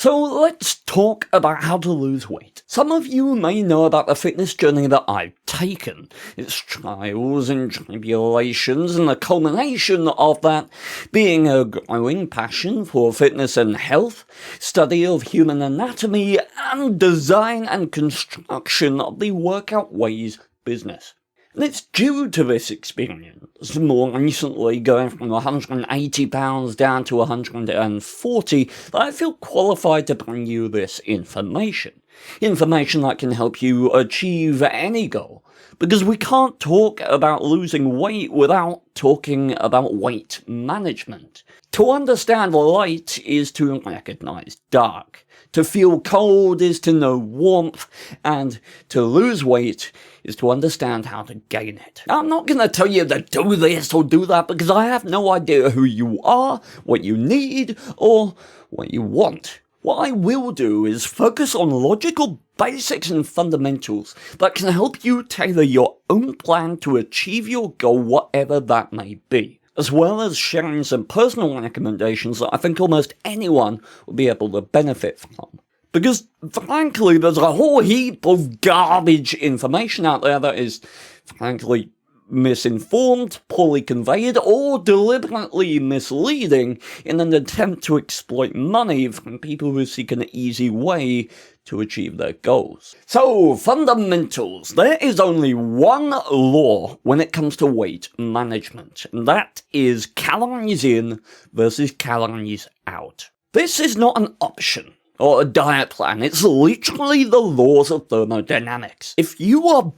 So let's talk about how to lose weight. Some of you may know about the fitness journey that I've taken. Its trials and tribulations, and the culmination of that being a growing passion for fitness and health, study of human anatomy, and design and construction of the Workout Ways business. And it's due to this experience, more recently going from 180 pounds down to 140, that I feel qualified to bring you this information. Information that can help you achieve any goal. Because we can't talk about losing weight without talking about weight management. To understand light is to recognize dark. To feel cold is to know warmth, and to lose weight is to understand how to gain it. I'm not going to tell you to do this or do that because I have no idea who you are, what you need, or what you want. What I will do is focus on logical basics and fundamentals that can help you tailor your own plan to achieve your goal, whatever that may be, as well as sharing some personal recommendations that I think almost anyone will be able to benefit from. Because, frankly, there's a whole heap of garbage information out there that is, frankly, misinformed, poorly conveyed, or deliberately misleading in an attempt to exploit money from people who seek an easy way to achieve their goals. So, fundamentals. There is only one law when it comes to weight management, and that is calories in versus calories out. This is not an option or a diet plan, it's literally the laws of thermodynamics. If you are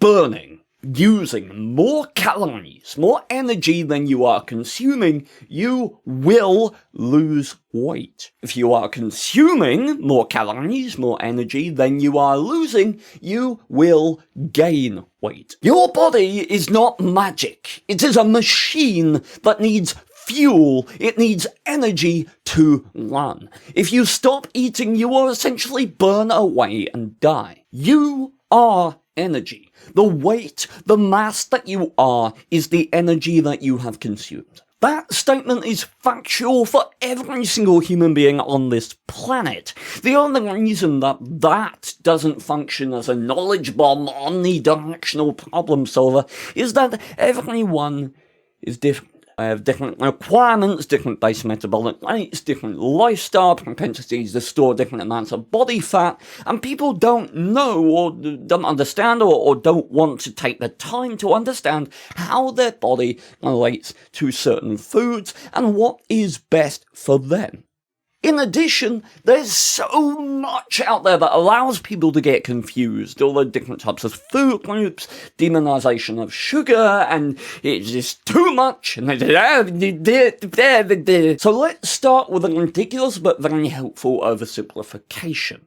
using more calories, more energy than you are consuming, you will lose weight. If you are consuming more calories, more energy than you are losing, you will gain weight. Your body is not magic. It is a machine that needs fuel, it needs energy to run. If you stop eating, you will essentially burn away and die. You are energy. The weight, the mass that you are, is the energy that you have consumed. That statement is factual for every single human being on this planet. The only reason that doesn't function as a knowledge bomb, omnidirectional problem solver, is that everyone is different. They have different requirements, different base metabolic rates, different lifestyle propensities to store different amounts of body fat, and people don't know or don't understand or don't want to take the time to understand how their body relates to certain foods and what is best for them. In addition, there's so much out there that allows people to get confused. All the different types of food groups, demonization of sugar, and it's just too much. So let's start with a ridiculous but very helpful oversimplification.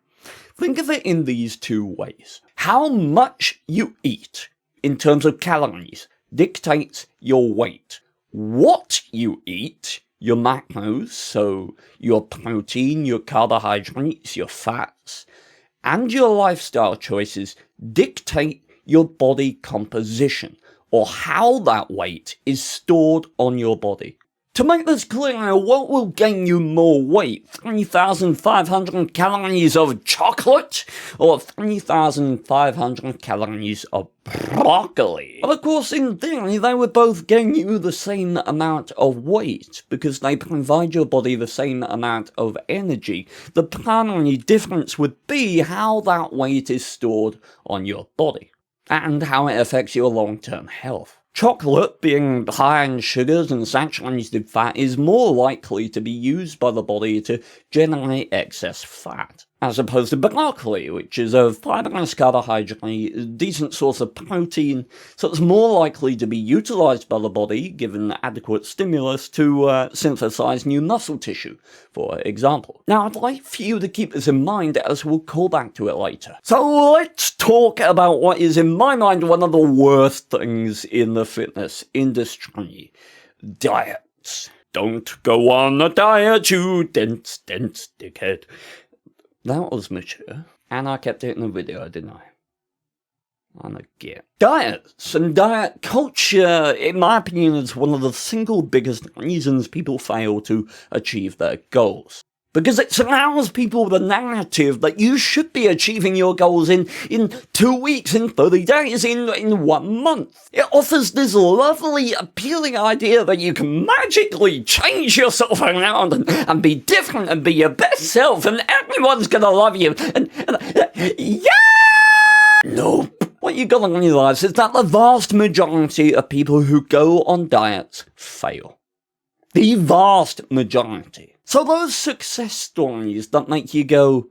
Think of it in these two ways. How much you eat, in terms of calories, dictates your weight. What you eat, your macros, so your protein, your carbohydrates, your fats, and your lifestyle choices dictate your body composition, or how that weight is stored on your body. To make this clear, what will gain you more weight? 3,500 calories of chocolate or 3,500 calories of broccoli? But of course, in theory, they would both gain you the same amount of weight because they provide your body the same amount of energy. The primary difference would be how that weight is stored on your body and how it affects your long-term health. Chocolate, being high in sugars and saturated fat, is more likely to be used by the body to generate excess fat, as opposed to broccoli, which is a fibrous carbohydrate, a decent source of protein, so it's more likely to be utilized by the body, given adequate stimulus, to synthesize new muscle tissue, for example. Now, I'd like for you to keep this in mind as we'll call back to it later. So let's talk about what is, in my mind, one of the worst things in the fitness industry: diets. Don't go on a diet, you dense dickhead. That was mature. And I kept it in the video, didn't I? I'm a git. Diets and diet culture, in my opinion, is one of the single biggest reasons people fail to achieve their goals. Because it surrounds people with a narrative that you should be achieving your goals in 2 weeks, in 30 days, in 1 month. It offers this lovely, appealing idea that you can magically change yourself around and be different and be your best self and everyone's gonna love you. And yeah! Nope. What you gotta realize is that the vast majority of people who go on diets fail. The vast majority. So those success stories that make you go,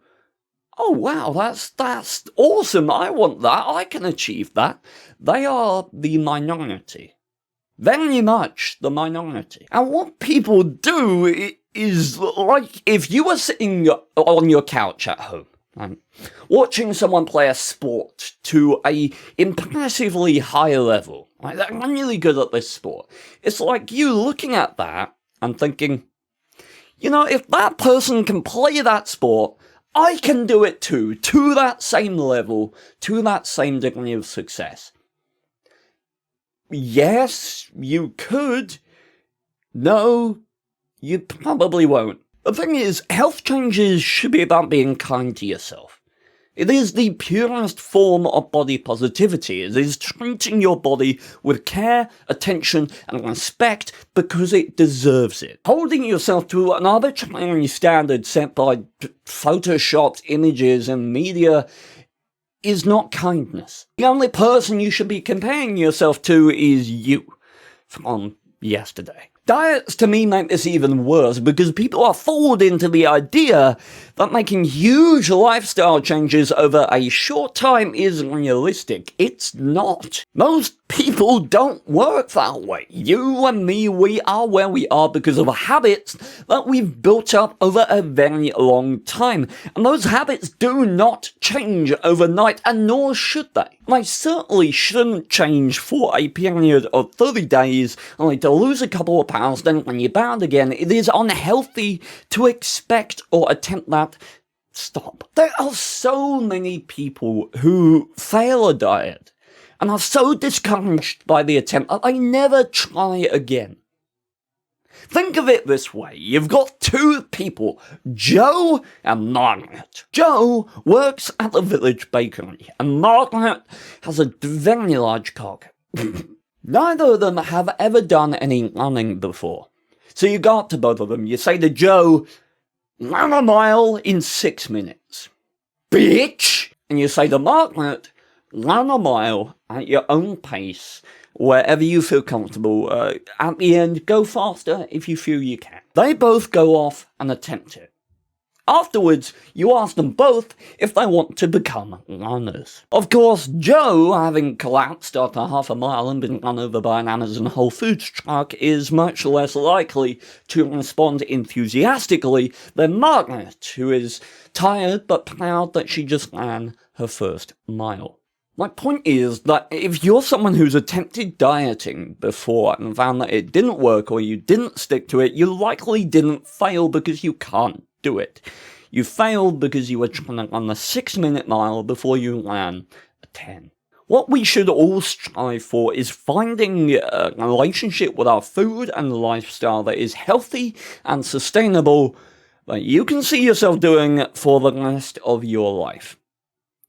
oh wow, that's awesome, I want that, I can achieve that, they are the minority. Very much the minority. And what people do is, like, if you were sitting on your couch at home, right, watching someone play a sport to a impressively high level, like they're really good at this sport, it's like you looking at that and thinking, you know, if that person can play that sport, I can do it too, to that same level, to that same degree of success. Yes, you could. No, you probably won't. The thing is, health changes should be about being kind to yourself. It is the purest form of body positivity. It is treating your body with care, attention, and respect because it deserves it. Holding yourself to an arbitrary standard set by photoshopped images and media is not kindness. The only person you should be comparing yourself to is you from yesterday. Diets, to me, make this even worse because people are fooled into the idea that making huge lifestyle changes over a short time is realistic. It's not. Most people don't work that way. You and me, we are where we are because of habits that we've built up over a very long time. And those habits do not change overnight, and nor should they. They certainly shouldn't change for a period of 30 days, only to lose a couple of pounds, then when you're bound again. It is unhealthy to expect or attempt that. Stop. There are so many people who fail a diet and are so discouraged by the attempt that they never try again. Think of it this way. You've got two people, Joe and Margaret. Joe works at the village bakery, and Margaret has a very large cock. Neither of them have ever done any running before. So you go up to both of them, you say to Joe, run a mile in 6 minutes. Bitch! And you say to Margaret, run a mile at your own pace, wherever you feel comfortable. At the end, go faster if you feel you can. They both go off and attempt it. Afterwards, you ask them both if they want to become runners. Of course, Joe, having collapsed after half a mile and been run over by an Amazon Whole Foods truck, is much less likely to respond enthusiastically than Margaret, who is tired but proud that she just ran her first mile. My point is that if you're someone who's attempted dieting before and found that it didn't work or you didn't stick to it, you likely didn't fail because you can't do it. You failed because you were trying to run a 6-minute mile before you ran a 10. What we should all strive for is finding a relationship with our food and lifestyle that is healthy and sustainable, that you can see yourself doing for the rest of your life.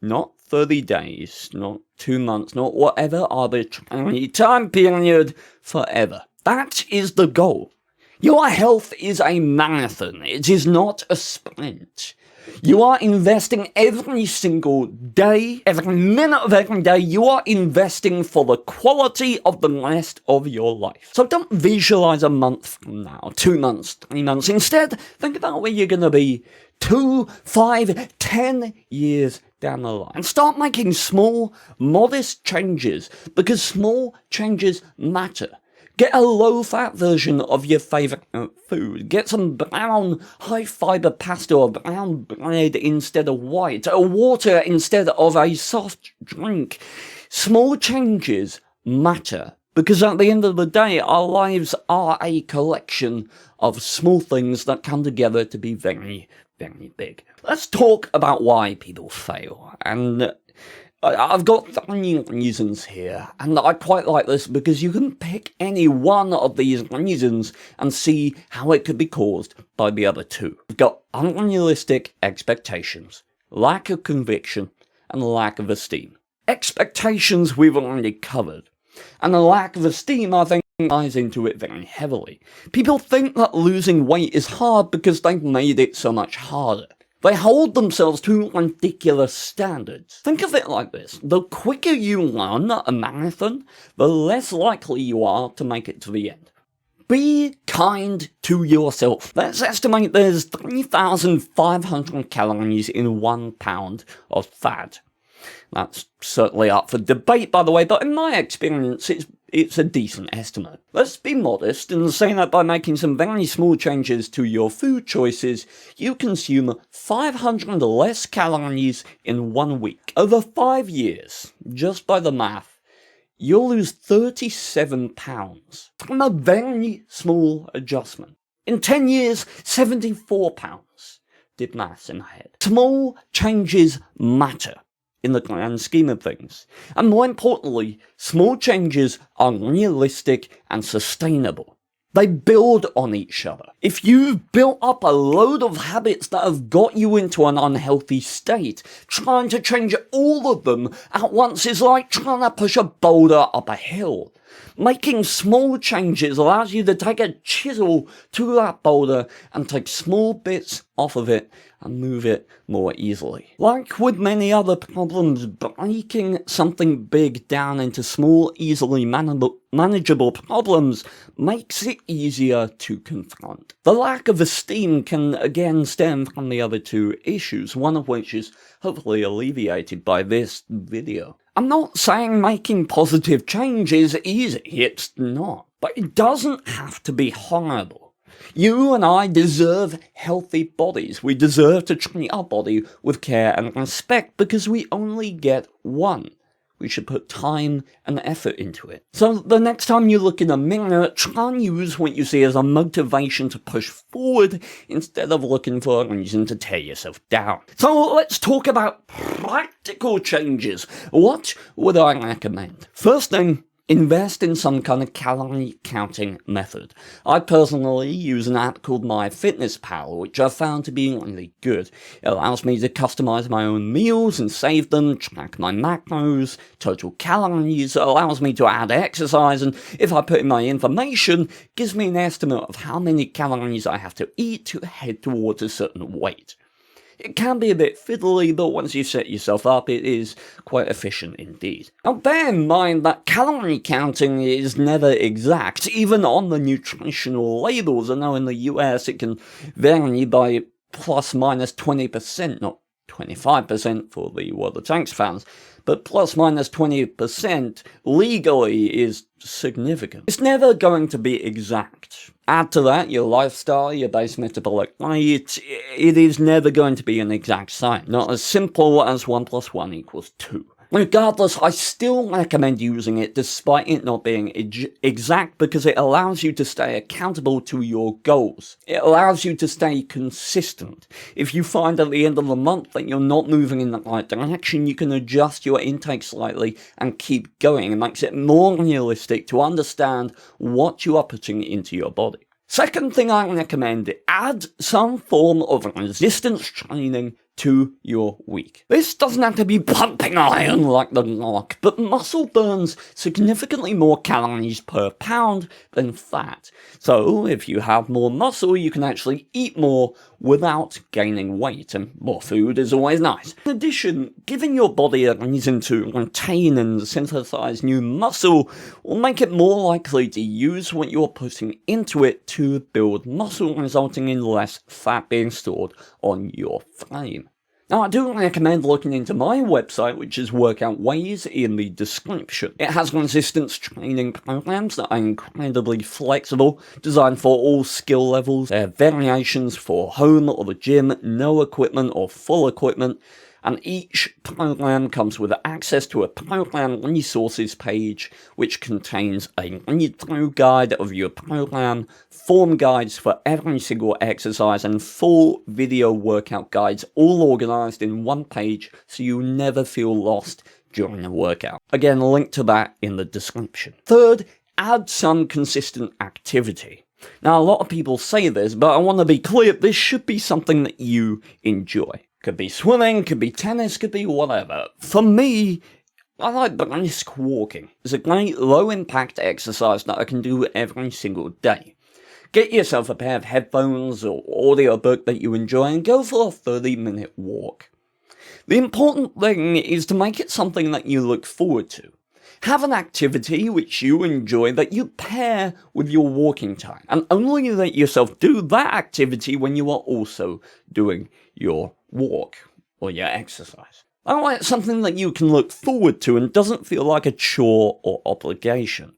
Not 30 days, not 2 months, not whatever arbitrary time period, forever. That is the goal. Your health is a marathon. It is not a sprint. You are investing every single day, every minute of every day, you are investing for the quality of the rest of your life. So don't visualize a month from now, 2 months, 3 months. Instead, think about where you're going to be 2, 5, 10 years down the line. And start making small, modest changes, because small changes matter. Get a low-fat version of your favourite food. Get some brown, high-fibre pasta or brown bread instead of white, or water instead of a soft drink. Small changes matter, because at the end of the day, our lives are a collection of small things that come together to be very, very big. Let's talk about why people fail. And I've got 3 reasons here, and I quite like this because you can pick any one of these reasons and see how it could be caused by the other 2. We've got unrealistic expectations, lack of conviction, and lack of esteem. Expectations we've already covered, and the lack of esteem I think ties into it very heavily. People think that losing weight is hard because they've made it so much harder. They hold themselves to ridiculous standards. Think of it like this: the quicker you run a marathon, the less likely you are to make it to the end. Be kind to yourself. Let's estimate there's 3,500 calories in 1 pound of fat. That's certainly up for debate, by the way, but in my experience, it's a decent estimate. Let's be modest and say that by making some very small changes to your food choices, you consume 500 less calories in 1 week. Over 5 years, just by the math, you'll lose 37 pounds from a very small adjustment. In 10 years, 74 pounds. Did maths in my head. Small changes matter in the grand scheme of things. And more importantly, small changes are realistic and sustainable. They build on each other. If you've built up a load of habits that have got you into an unhealthy state, trying to change all of them at once is like trying to push a boulder up a hill. Making small changes allows you to take a chisel to that boulder and take small bits off of it and move it more easily. Like with many other problems, breaking something big down into small, easily manageable problems makes it easier to confront. The lack of esteem can again stem from the other 2 issues, one of which is hopefully alleviated by this video. I'm not saying making positive change is easy, it's not. But it doesn't have to be horrible. You and I deserve healthy bodies. We deserve to treat our body with care and respect because we only get one. We should put time and effort into it. So the next time you look in a mirror, try and use what you see as a motivation to push forward instead of looking for a reason to tear yourself down. So let's talk about practical changes. What would I recommend? First thing, invest in some kind of calorie counting method. I personally use an app called MyFitnessPal, which I found to be really good. It allows me to customize my own meals and save them, track my macros, total calories, it allows me to add exercise, and if I put in my information, gives me an estimate of how many calories I have to eat to head towards a certain weight. It can be a bit fiddly, but once you set yourself up, it is quite efficient indeed. Now bear in mind that calorie counting is never exact, even on the nutritional labels. I know in the US it can vary by plus minus 20%, not 25% for the World of Tanks fans, but plus minus 20% legally is significant. It's never going to be exact. Add to that your lifestyle, your base metabolic rate, it is never going to be an exact science. Not as simple as 1 + 1 = 2. Regardless, I still recommend using it despite it not being exact because it allows you to stay accountable to your goals. It allows you to stay consistent. If you find at the end of the month that you're not moving in the right direction, you can adjust your intake slightly and keep going. It makes it more realistic to understand what you are putting into your body. Second thing I recommend, add some form of resistance training to your week. This doesn't have to be pumping iron like the Rock, but muscle burns significantly more calories per pound than fat. So if you have more muscle, you can actually eat more without gaining weight, and more food is always nice. In addition, giving your body a reason to retain and synthesize new muscle will make it more likely to use what you're putting into it to build muscle, resulting in less fat being stored on your frame. Now, I do recommend looking into my website, which is Workout Ways, in the description. It has resistance training programs that are incredibly flexible, designed for all skill levels. There are variations for home or the gym, no equipment or full equipment, and each program comes with access to a program resources page which contains a read-through guide of your program, form guides for every single exercise, and full video workout guides all organized in one page so you never feel lost during a workout. Again, a link to that in the description. Third, add some consistent activity. Now, a lot of people say this, but I want to be clear, this should be something that you enjoy. Could be swimming, could be tennis, could be whatever. For me, I like brisk walking. It's a great low-impact exercise that I can do every single day. Get yourself a pair of headphones or audiobook that you enjoy and go for a 30-minute walk. The important thing is to make it something that you look forward to. Have an activity which you enjoy that you pair with your walking time, and only let yourself do that activity when you are also doing your walk or your exercise. I like something that you can look forward to and doesn't feel like a chore or obligation,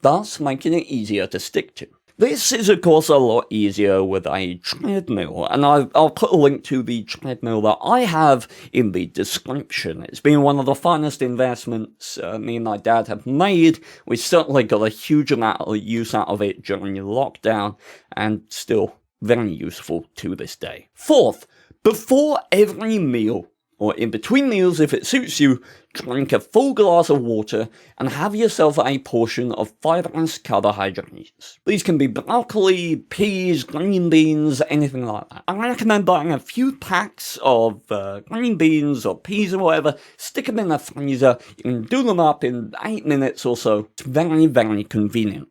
thus making it easier to stick to. This is of course a lot easier with a treadmill, and I'll put a link to the treadmill that I have in the description. It's been one of the finest investments me and my dad have made. We certainly got a huge amount of use out of it during lockdown, and still very useful to this day. Fourth, before every meal, or in between meals if it suits you, drink a full glass of water and have yourself a portion of fibrous carbohydrates. These can be broccoli, peas, green beans, anything like that. I recommend buying a few packs of green beans or peas or whatever, stick them in the freezer, you can do them up in 8 minutes or so. It's very, very convenient.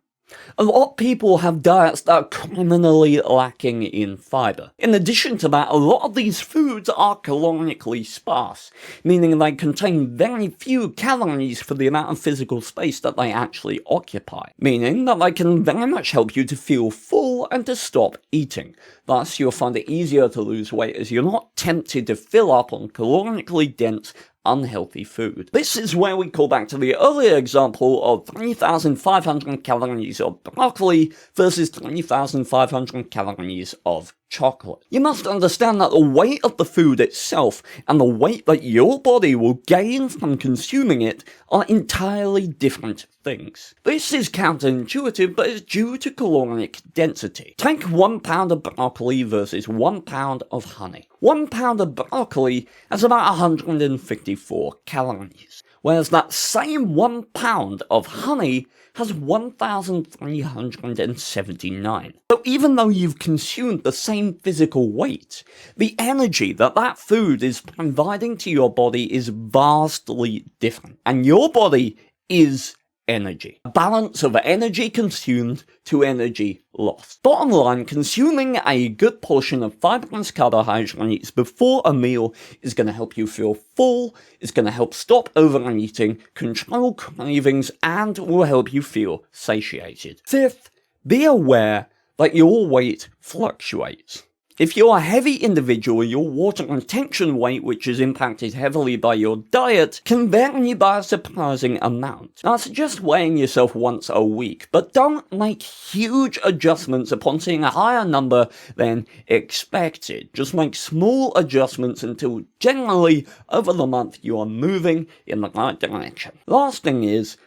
A lot of people have diets that are criminally lacking in fibre. In addition to that, a lot of these foods are calorically sparse, meaning they contain very few calories for the amount of physical space that they actually occupy, meaning that they can very much help you to feel full and to stop eating. Thus, you'll find it easier to lose weight as you're not tempted to fill up on calorically dense unhealthy food. This is where we call back to the earlier example of 3,500 calories of broccoli versus 3,500 calories of chocolate. You must understand that the weight of the food itself and the weight that your body will gain from consuming it are entirely different things. This is counterintuitive, but it's due to caloric density. Take 1 pound of broccoli versus 1 pound of honey. 1 pound of broccoli has about 154 calories, whereas that same 1 pound of honey has 1,379. So even though you've consumed the same physical weight, the energy that that food is providing to your body is vastly different. And your body is energy. A balance of energy consumed to energy lost. Bottom line, consuming a good portion of fibrous carbohydrates before a meal is going to help you feel full, it's going to help stop overeating, control cravings, and will help you feel satiated. Fifth, be aware that your weight fluctuates. If you're a heavy individual, your water retention weight, which is impacted heavily by your diet, can vary by a surprising amount. Now, I suggest weighing yourself once a week, but don't make huge adjustments upon seeing a higher number than expected. Just make small adjustments until generally over the month you are moving in the right direction. Last thing is,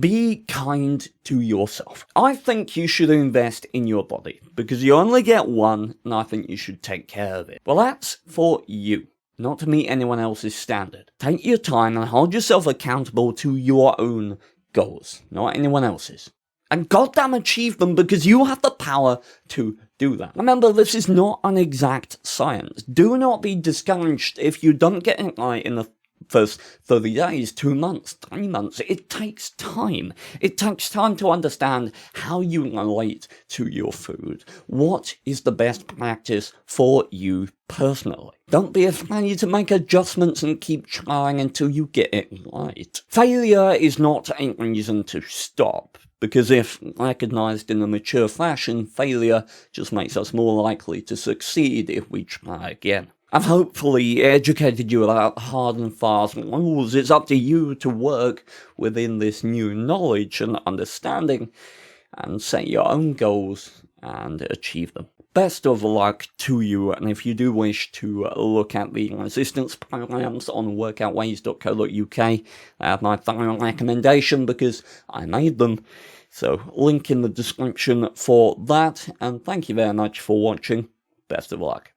be kind to yourself. I think you should invest in your body, because you only get one, and I think you should take care of it. Well, that's for you, not to meet anyone else's standard. Take your time and hold yourself accountable to your own goals, not anyone else's. And goddamn achieve them, because you have the power to do that. Remember, this is not an exact science. Do not be discouraged if you don't get it right in the first 30 days, 2 months, 3 months. It takes time. It takes time to understand how you relate to your food. What is the best practice for you personally? Don't be afraid to make adjustments and keep trying until you get it right. Failure is not a reason to stop, because if recognized in a mature fashion, failure just makes us more likely to succeed if we try again. I've hopefully educated you about hard and fast rules. It's up to you to work within this new knowledge and understanding and set your own goals and achieve them. Best of luck to you, and if you do wish to look at the resistance programs on workoutways.co.uk, I have my final recommendation because I made them. So, link in the description for that, and thank you very much for watching. Best of luck.